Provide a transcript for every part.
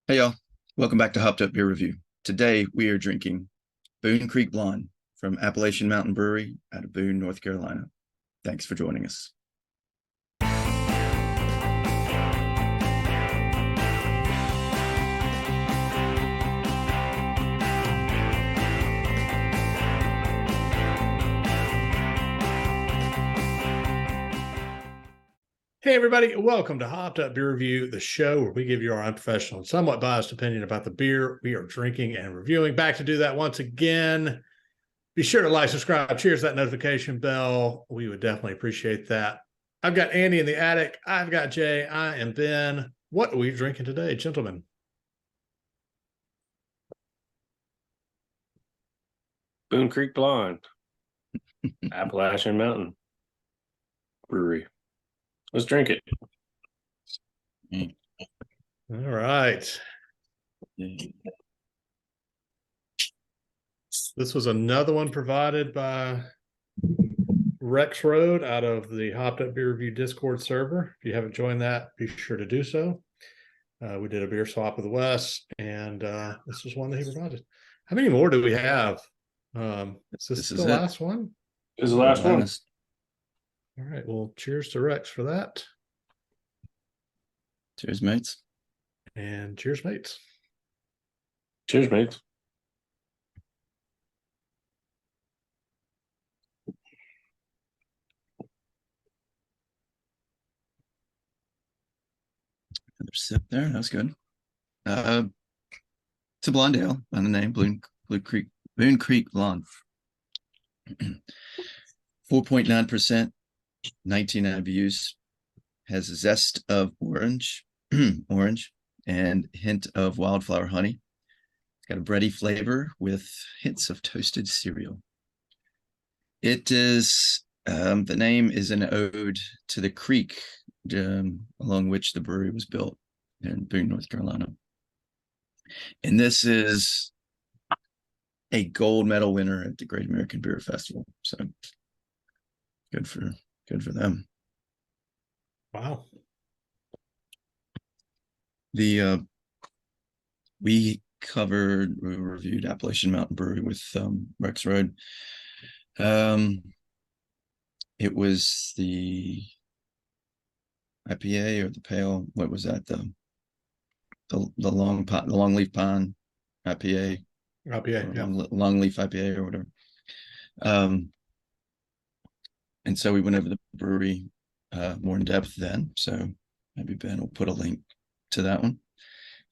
Hey y'all, welcome back to Hopped Up Beer Review. Today we are drinking Boone Creek Blonde from Appalachian Mountain Brewery out of Boone, North Carolina. Thanks for joining us. Hey, everybody. Welcome to Hopped Up Beer Review, the show where we give you our unprofessional and somewhat biased opinion about the beer we are drinking and reviewing. Back to do that once again. Be sure to like, subscribe, cheers that notification bell. We would definitely appreciate that. I've got Andy in the attic. I've got Jay. I am Ben. What are we drinking today, gentlemen? Boone Creek Blonde, Appalachian Mountain Brewery. Let's drink it. All right. This was another one provided by Rex Road out of the Hopped Up Beer Review Discord server. If you haven't joined that, be sure to do so. We did a beer swap with Wes, and this was one that he provided. How many more do we have? Is this the last one? This is the last one. All right. Well, cheers to Rex for that. Cheers, mates. And cheers, mates. Cheers, mates. Another sip there. That was good. It's a blonde ale by the name Boone Creek Blonde. 4.9%, 19 IBUs. Has a zest of orange, and hint of wildflower honey. It's got a bready flavor with hints of toasted cereal. It is, the name is an ode to the creek along which the brewery was built in Boone, North Carolina. And this is a gold medal winner at the Great American Beer Festival. So good for them. Wow. We reviewed Appalachian Mountain Brewery with Rex Road. It was the IPA or the pale. What was that? The long leaf pine IPA. IPA, yeah. Long leaf IPA or whatever. And so we went over the brewery more in depth then. So maybe Ben will put a link to that one.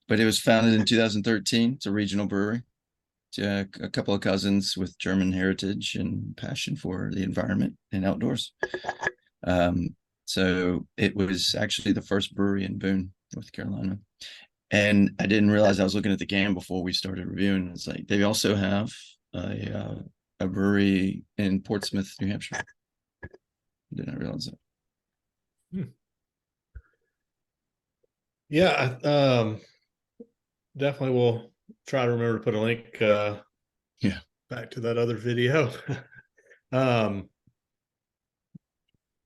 But it was founded in 2013. It's a regional brewery. A couple of cousins with German heritage and passion for the environment and outdoors. So it was actually the first brewery in Boone, North Carolina. And I didn't realize, I was looking at the can before we started reviewing. It's like they also have a brewery in Portsmouth, New Hampshire. I did not realize that. Yeah, definitely will try to remember to put a link back to that other video. But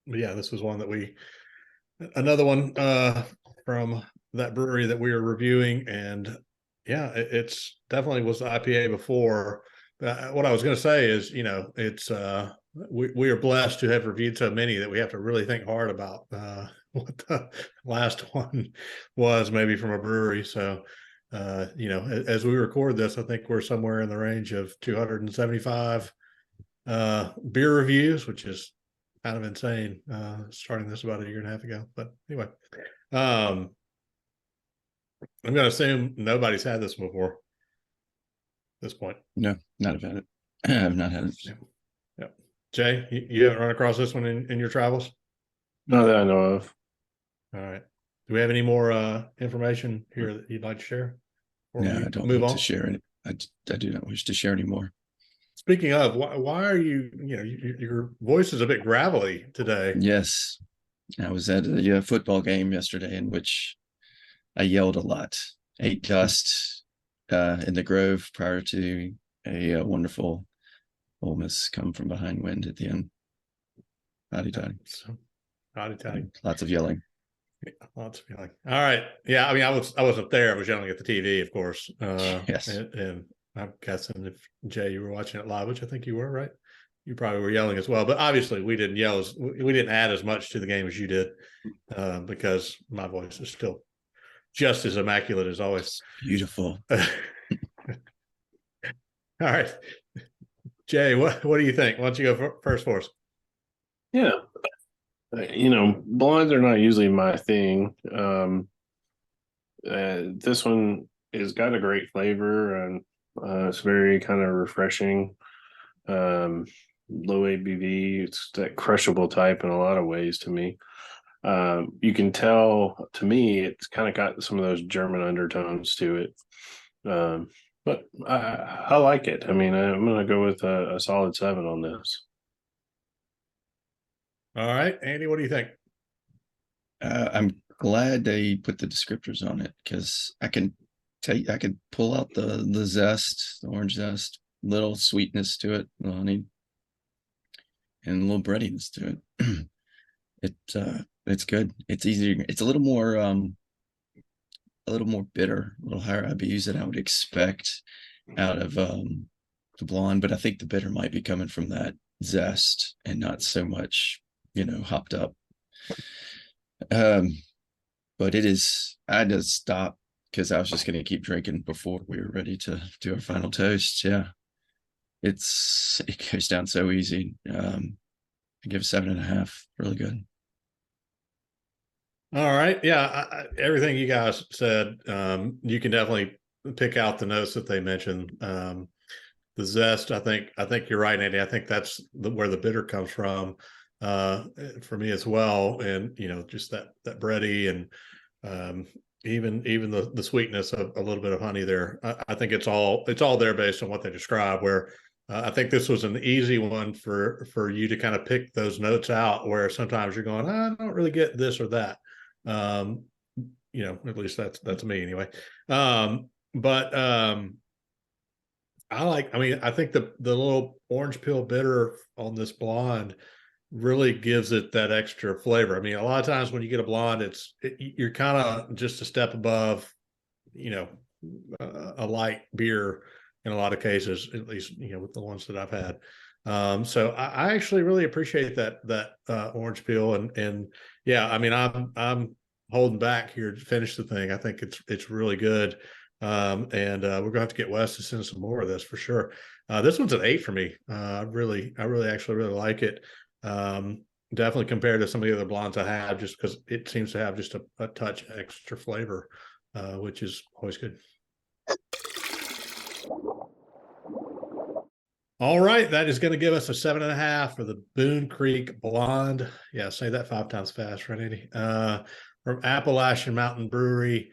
yeah, this was one that another one from that brewery that we were reviewing, and yeah, it's definitely was the IPA before. What I was going to say is, it's we are blessed to have reviewed so many that we have to really think hard about what the last one was, maybe from a brewery. So, as we record this, I think we're somewhere in the range of 275 beer reviews, which is kind of insane, starting this about a year and a half ago. But anyway, I'm going to assume nobody's had this before at this point. No, not have had it. I have not had it. Yeah. Jay, you haven't run across this one in your travels? Not that I know of. All right. Do we have any more information here that you'd like to share? No, I don't want to share it. I do not wish to share anymore. Speaking of, why are you, your voice is a bit gravelly today. Yes. I was at a football game yesterday in which I yelled a lot, ate dust in the Grove prior to a wonderful Ole Miss come from behind wind at the end. Howdy toddy. Howdy toddy. Lots of yelling. Lots of feeling. All right. Yeah. I mean, I wasn't there. I was yelling at the TV, of course. Yes. And I'm guessing if Jay, you were watching it live, which I think you were, right? You probably were yelling as well, but obviously we didn't yell we didn't add as much to the game as you did, because my voice is still just as immaculate as always. It's beautiful. All right. Jay, what do you think? Why don't you go first for us? Yeah. Blondes are not usually my thing. This one has got a great flavor, and it's very kind of refreshing. Low ABV. It's that crushable type in a lot of ways to me. You can tell, to me, it's kind of got some of those German undertones to it. But I like it. I mean, I'm going to go with a solid 7 on this. All right, Andy, what do you think? I'm glad they put the descriptors on it, because I can pull out the zest, the orange zest, little sweetness to it, little honey, and a little breadiness to it. It's good. It's easier. It's a little more bitter, a little higher IBUs than I would expect out of the blonde, but I think the bitter might be coming from that zest and not so much, hopped up. But it is, I had to stop because I was just going to keep drinking before we were ready to do our final toast. Yeah. It goes down so easy. I give 7.5. Really good. All right. Yeah. Everything you guys said, you can definitely pick out the notes that they mentioned. The zest, I think you're right, Andy. I think that's where the bitter comes from, for me as well. And, just that bready, and even the sweetness of a little bit of honey there. I think it's all there based on what they describe, where I think this was an easy one for you to kind of pick those notes out, where sometimes you're going, I don't really get this or that. At least that's me anyway. But I think the little orange peel bitter on this blonde really gives it that extra flavor. I mean, a lot of times when you get a blonde, you're kind of just a step above, a light beer in a lot of cases, at least, with the ones that I've had. So I actually really appreciate that orange peel, and yeah, I mean, I'm holding back here to finish the thing. I think it's really good. And we're gonna have to get Wes to send some more of this for sure. This one's an 8 for me. I really actually really like it. Definitely compared to some of the other blondes I have, just because it seems to have just a touch extra flavor, which is always good. All right, that is going to give us a 7.5 for the Boone Creek Blonde. Yeah, say that 5 times fast, right, Andy? From Appalachian Mountain Brewery.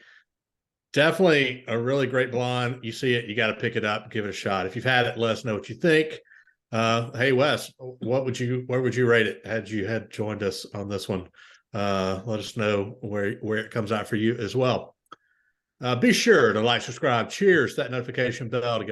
Definitely a really great blonde. You see it, you got to pick it up, give it a shot. If you've had it, let us know what you think. Hey, Wes, where would you rate it had you had joined us on this one? Let us know where it comes out for you as well. Be sure to like, subscribe, cheers, that notification bell to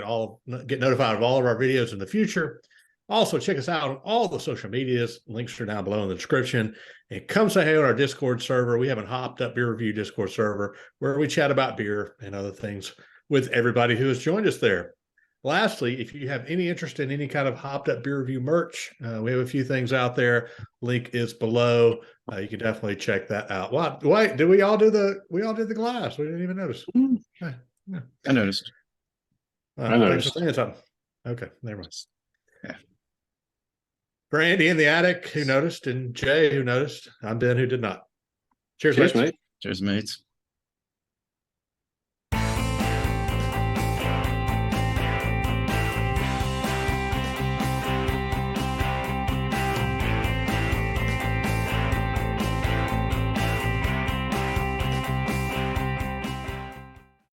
get notified of all of our videos in the future. Also, check us out on all the social medias. Links are down below in the description. And come say hey on our Discord server. We have a Hopped Up Beer Review Discord server where we chat about beer and other things with everybody who has joined us there. Lastly, if you have any interest in any kind of Hopped Up Beer Review merch, we have a few things out there. Link is below. You can definitely check that out. Wait, did we all do the glass? We didn't even notice. Yeah. I noticed. I noticed. Thanks for saying something. Okay, never mind. Yeah. For Andy in the attic, who noticed, and Jay, who noticed, I'm Ben, who did not. Cheers, Cheers, mates. mate. Cheers, mates.